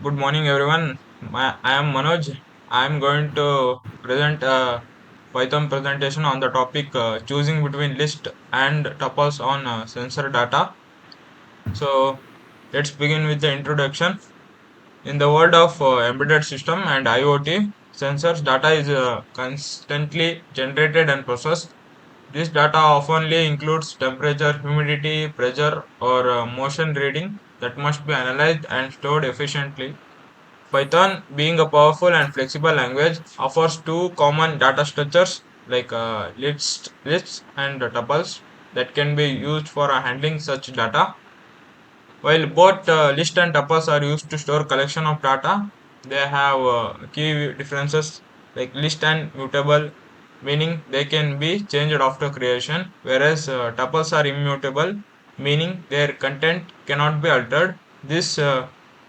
Good morning, everyone. I am Manoj. I am going to present a Python presentation on the topic choosing between list and tuples on sensor data. So let's begin with the introduction. In the world of embedded system and IoT, sensors data is constantly generated and processed. This data often includes temperature, humidity, pressure, or motion reading that must be analyzed and stored efficiently. Python, being a powerful and flexible language, offers two common data structures like lists and tuples that can be used for handling such data. While both list and tuples are used to store collection of data, they have key differences like list and mutable, meaning they can be changed after creation, whereas tuples are immutable, meaning their content cannot be altered. This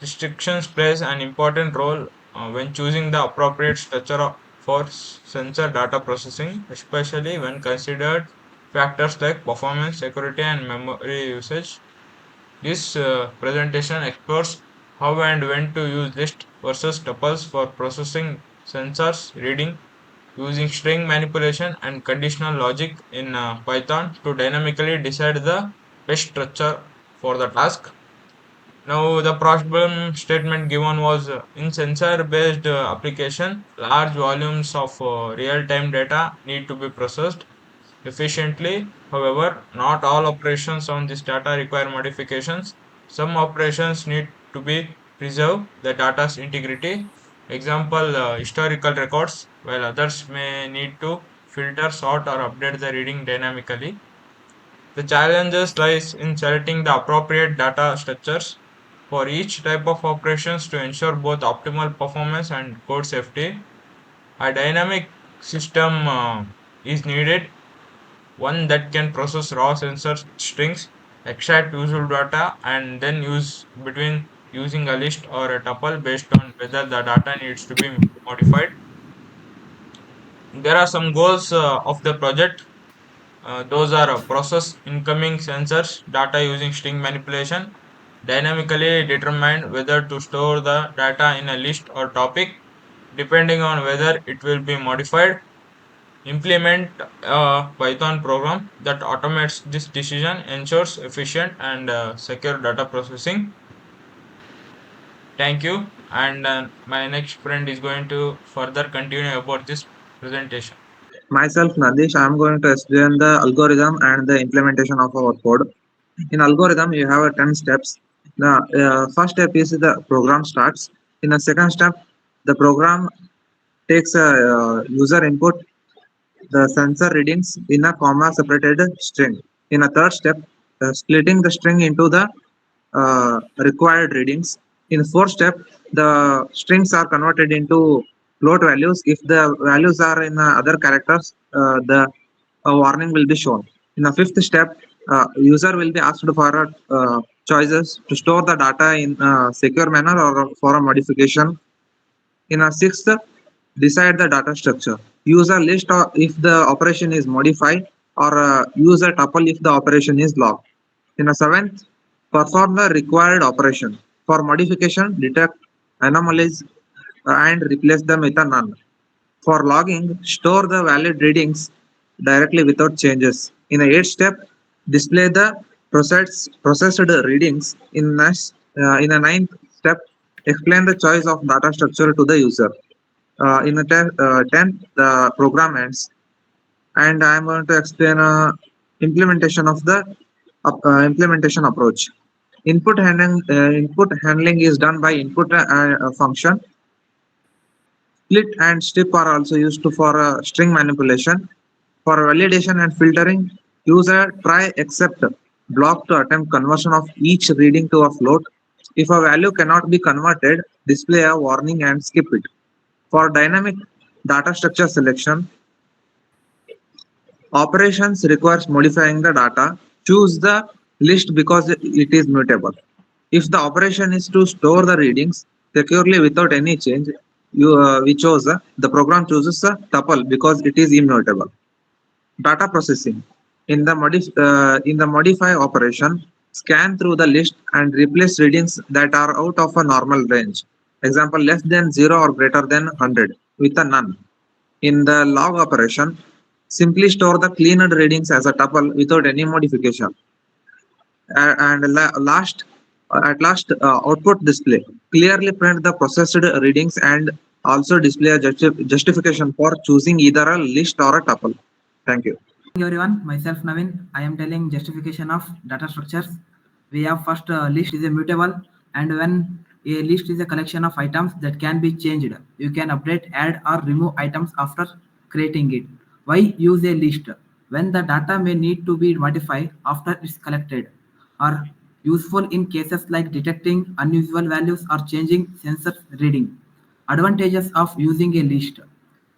restrictions plays an important role when choosing the appropriate structure for sensor data processing, especially when considered factors like performance, security, and memory usage. This presentation explores how and when to use list versus tuples for processing sensors reading using string manipulation and conditional logic in Python to dynamically decide the best structure for the task. Now, the problem statement given was in sensor based application, large volumes of real time data need to be processed efficiently. However, not all operations on this data require modifications. Some operations need to be preserve the data's integrity. Example, historical records, while others may need to filter, sort, or update the reading dynamically. The challenges lies in selecting the appropriate data structures for each type of operations to ensure both optimal performance and code safety. A dynamic system is needed, one that can process raw sensor strings, extract useful data, and then use between using a list or a tuple based on whether the data needs to be modified. There are some goals of the project. Those are process incoming sensors data using string manipulation, dynamically determine whether to store the data in a list or topic, depending on whether it will be modified. Implement a Python program that automates this decision, ensures efficient and secure data processing. Thank you. And my next friend is going to further continue about this presentation. Myself, Nadish, I am going to explain the algorithm and the implementation of our code. In algorithm, you have 10 steps. The first step is the program starts. In the second step, the program takes a user input, the sensor readings in a comma separated string. In a third step, splitting the string into the required readings. In fourth step, the strings are converted into float values. If the values are in other characters, the warning will be shown. In the fifth step, user will be asked for choices to store the data in a secure manner or for a modification. In a sixth, decide the data structure. Use a list if the operation is modified or use a tuple if the operation is logged. In a seventh, perform the required operation. For modification, detect anomalies and replace them with a none. For logging, store the valid readings directly without changes. In the eighth step, display the processed readings. In a ninth step, explain the choice of data structure to the user. In the tenth, the program ends, and I am going to explain implementation of the implementation approach. Input handling is done by input function. Split and strip are also used for string manipulation. For validation and filtering, use a try except block to attempt conversion of each reading to a float. If a value cannot be converted, display a warning and skip it. For dynamic data structure selection, operations requires modifying the data. Choose the list because it is mutable. If the operation is to store the readings securely without any change, the program chooses a tuple because it is immutable. Data processing. In the modify operation, scan through the list and replace readings that are out of a normal range. Example, less than 0 or greater than 100 with a none. In the log operation, simply store the cleaned readings as a tuple without any modification. At last, output display. Clearly print the processed readings and also display a justification for choosing either a list or a tuple. Thank you. Everyone, myself Navin. I am telling justification of data structures. We have first list is a mutable, and when a list is a collection of items that can be changed, you can update, add, or remove items after creating it. Why use a list? When the data may need to be modified after it's collected, are useful in cases like detecting unusual values or changing sensor reading. Advantages of using a list.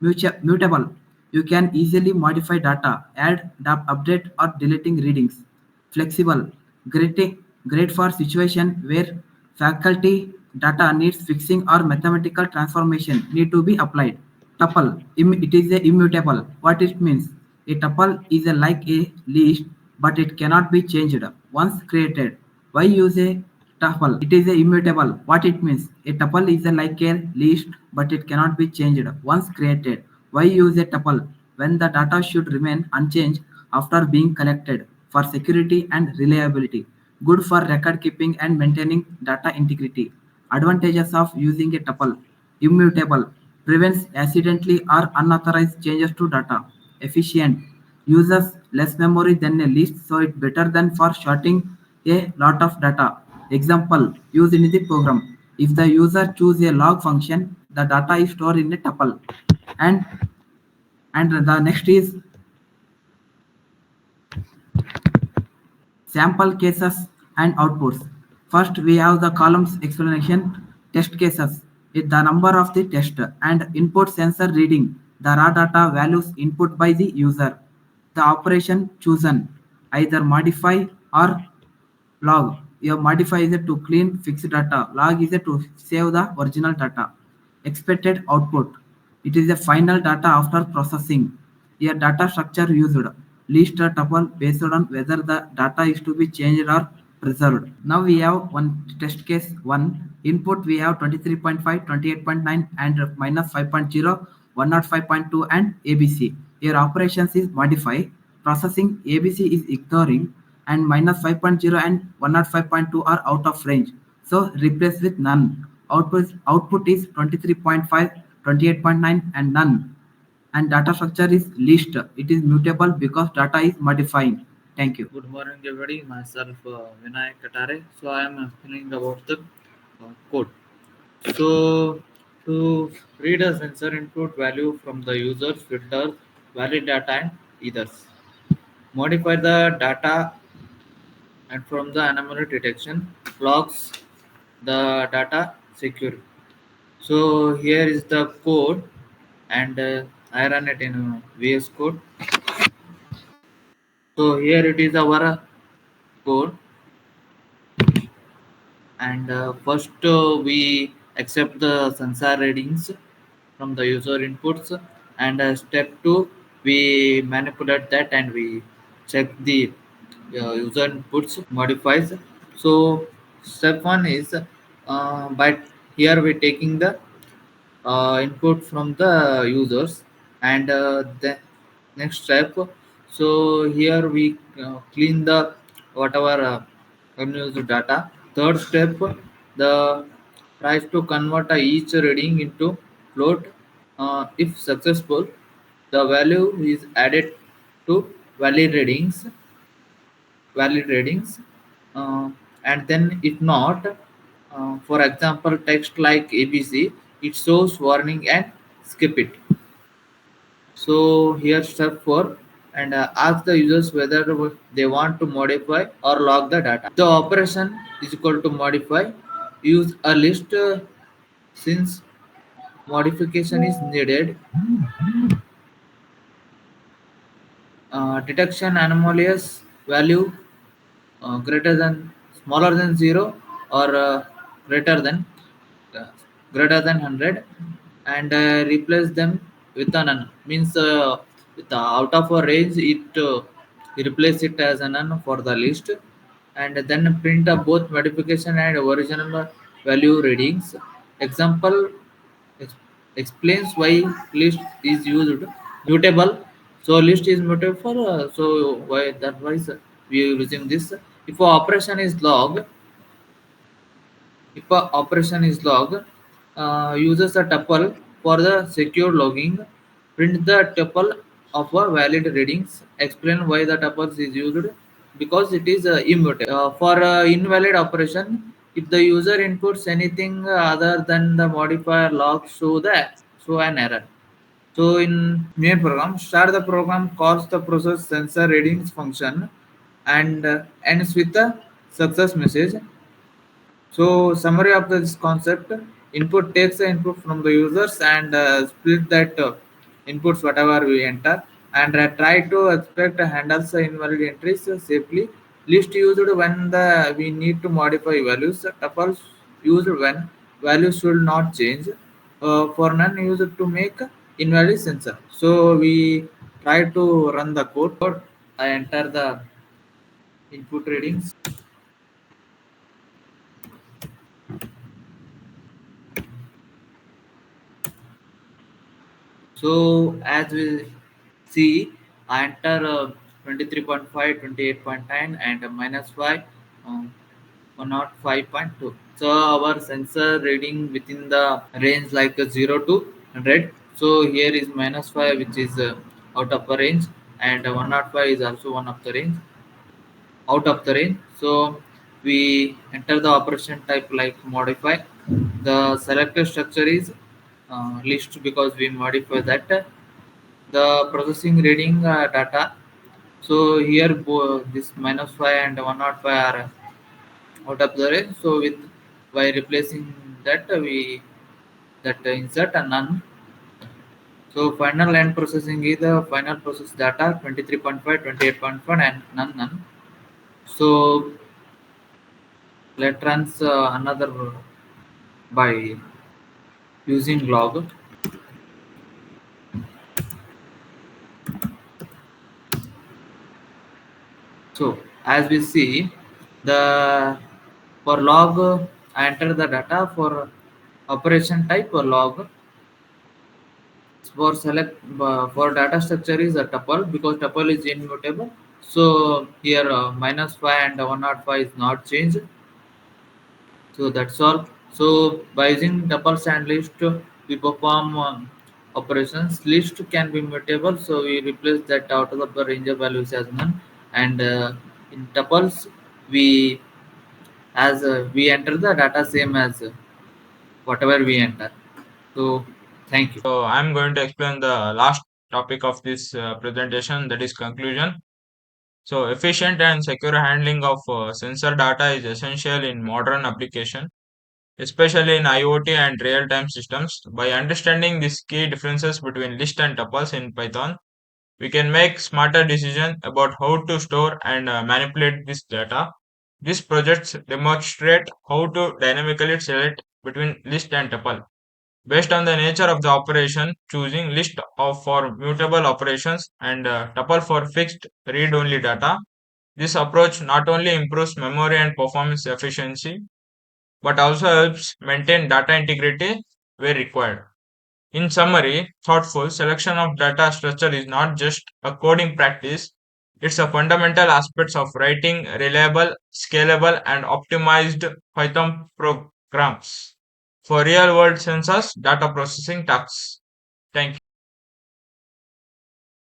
Mutable. You can easily modify data, add, update, or deleting readings. Flexible. Great for situation where faculty data needs fixing or mathematical transformation need to be applied. Tuple. It is a immutable. What it means? A tuple is a like a list, but it cannot be changed once created. Why use a tuple? It is a immutable. What it means? A tuple is a like a list, but it cannot be changed once created. Why use a tuple? When the data should remain unchanged after being collected for security and reliability. Good for record keeping and maintaining data integrity. Advantages of using a tuple. Immutable. Prevents accidentally or unauthorized changes to data. Efficient. Uses less memory than a list, so it's better than for sorting a lot of data. Example used in the program. If the user choose a log function, the data is stored in a tuple. And the next is sample cases and outputs. First, we have the columns explanation, test cases, with the number of the test, and input sensor reading, the raw data values input by the user. The operation chosen, either modify or log. Your modify is to clean fixed data. Log is to save the original data. Expected output. It is the final data after processing. Your data structure used. List a tuple based on whether the data is to be changed or preserved. Now we have one test case 1. Input we have 23.5, 28.9 and minus 5.0, 105.2 and ABC. Your operations is modify. Processing ABC is ignoring and minus 5.0 and 105.2 are out of range. So replace with none. Output is 23.5, 28.9 and none. And data structure is list. It is mutable because data is modifying. Thank you. Good morning, everybody. Myself Vinayak Katare. So I am explaining about the code. So to read a sensor input value from the users, filters, valid data and ethers. Modify the data and from the anomaly detection, logs the data secure. So here is the code and I run it in VS Code. So here it is our code and first we accept the sensor readings from the user inputs and step 2 we manipulate that and we check the user inputs modifies. So step 1 is by here we taking the input from the users and the next step, so here we clean the whatever unused data. Third step, the tries to convert each reading into float. If successful, the value is added to valid readings valid readings. uh, and then if not, for example text like ABC, it shows warning and skip it. So here step 4, and ask the users whether they want to modify or log the data. The operation is equal to modify. Use a list since modification is needed. Detection anomalous value greater than smaller than 0 or greater than uh, greater than 100 and replace them with a none, means with out of a range it replace it as a none for the list and then print both modification and original value readings. Example ex- explains why list is used mutable. So list is mutable for so why that wise we are using this. If a operation is log, if a operation is log, uses a tuple for the secure logging. Print the tuple of a valid readings. Explain why the tuple is used because it is immutable. For invalid operation, if the user inputs anything other than the modifier log, show an error. So in main program, start the program, calls the process sensor readings function, and ends with a success message. So summary of this concept: input takes the input from the users and split that inputs whatever we enter, and try to expect handles the invalid entries safely. List used when the we need to modify values. Tuples used when values should not change. For none used to make invalid sensor. So we try to run the code. I enter the input readings. So as we see, I enter 23.5, 28.9 and minus 5, 105.2. So our sensor reading within the range like 0 to 100. So here is minus 5 which is out of the range, and 105 is also one of the range, out of the range. So we enter the operation type like modify. The selected structure is list because we modify that. The processing reading data. So here this minus 5 and 105 are out of the range. So with by replacing that we that insert a none. So final end processing is the final process data 23.5, 28.5 and none. So let runs another by using log. So as we see, the for log I enter the data for operation type or log. For select for data structure is a tuple because tuple is immutable. So here minus 5 and 105 is not changed. So that's all. So by using tuples and list, we perform operations. List can be mutable, so we replace that out of the range of values as none. And in tuples, we we enter the data same as whatever we enter. So thank you. So I'm going to explain the last topic of this presentation, that is conclusion. So efficient and secure handling of sensor data is essential in modern application, especially in IoT and real-time systems. By understanding these key differences between list and tuples in Python, we can make smarter decisions about how to store and manipulate this data. These projects demonstrate how to dynamically select between list and tuple based on the nature of the operation, choosing list of for mutable operations and tuple for fixed read-only data. This approach not only improves memory and performance efficiency, but also helps maintain data integrity where required. In summary, thoughtful selection of data structure is not just a coding practice, it's a fundamental aspect of writing reliable, scalable, and optimized Python programs for real world sensors data processing tasks.